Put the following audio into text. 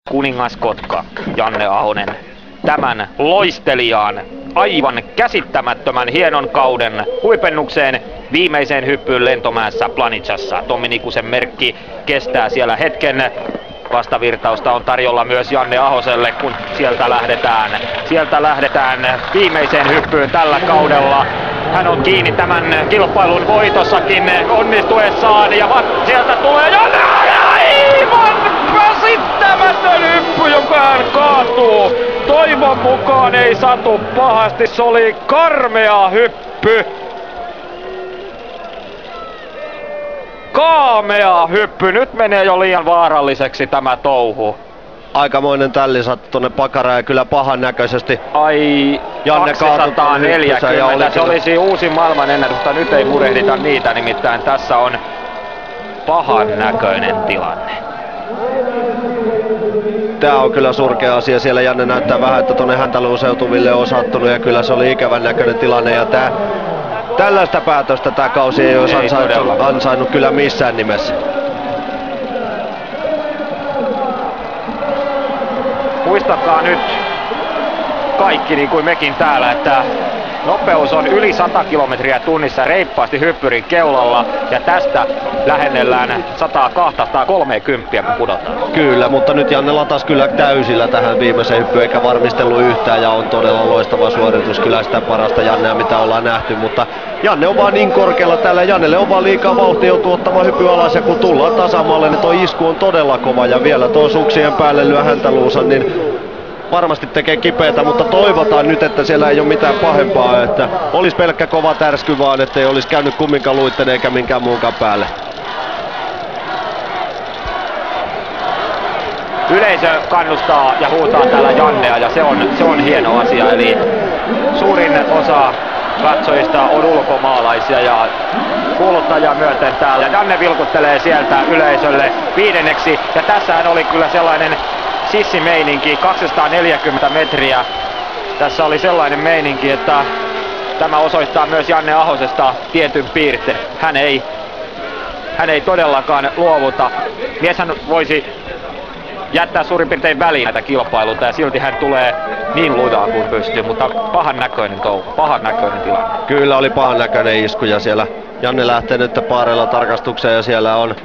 kuningaskotka Janne Ahonen tämän loistelijaan aivan käsittämättömän hienon kauden huipennukseen viimeiseen hyppyyn Lentomäessä Planicassa. Tommi Nikusen merkki kestää siellä hetken. Vastavirtausta on tarjolla myös Janne Ahoselle, kun sieltä lähdetään. Sieltä lähdetään viimeiseen hyppyyn tällä kaudella. Hän on kiinni tämän kilpailun voitossakin onnistuessaan ja sieltä tulee Janne aivan käsittämätön hyppy, jonka hän kaatuu. Toivon mukaan ei satu pahasti, se oli karmea hyppy. Kaamea hyppy, nyt menee jo liian vaaralliseksi tämä touhu. Aikamoinen tälli sattui tonne pakaraan ja kyllä pahan näköisesti. Ai, Janne 240, se olisi uusi maailmanennätys, mutta nyt ei murehdita niitä, nimittäin tässä on pahan näköinen tilanne. Tää on kyllä surkea asia, siellä Janne näyttää vähän, että tonne Häntäluun seutuville on sattunut ja kyllä se oli ikävän näköinen tilanne ja tällaista päätöstä tää kausi ei olisi ansainnut kyllä missään nimessä. Muistakaa nyt kaikki, niin kuin mekin täällä, että nopeus on yli 100 kilometriä tunnissa reippaasti hyppyrin keulalla ja tästä lähennellään 100-230 kun pudotaan. Kyllä, mutta nyt Janne latasi kyllä täysillä tähän viimeiseen hyppyyn eikä varmistellut yhtään ja on todella loistava suoritus. Kyllä sitä parasta Jannea mitä ollaan nähty, mutta Janne on vaan niin korkealla tällä. Jannelle on vaan liikaa vauhtia joutuu ottamaan hyppy alas ja kun tullaan tasamalle, niin tuo isku on todella kova ja vielä tuon suksien päälle lyö Häntäluunsa, niin varmasti tekee kipeätä, mutta toivotaan nyt, että siellä ei ole mitään pahempaa, että olisi pelkkä kova tärsky vaan, ettei olisi käynyt kumminkaan luitten eikä minkään muunkaan päälle. Yleisö kannustaa ja huutaa täällä Jannea ja se on hieno asia, eli suurin osa katsojista on ulkomaalaisia ja kuuluttajia myöten täällä. Janne vilkuttelee sieltä yleisölle viidenneksi ja tässähän oli kyllä sellainen sissimeininki, 240 metriä. Tässä oli sellainen meininki, että tämä osoittaa myös Janne Ahosesta tietyn piirteen. Hän ei todellakaan luovuta. Mieshän voisi jättää suurin piirtein väliin näitä kilpailuita ja silti hän tulee niin lujaan kuin pystyy, mutta pahan näköinen touhu, pahan näköinen tilanne. Kyllä oli pahan näköinen isku ja siellä Janne lähtee nyt paareilla tarkastukseen ja siellä on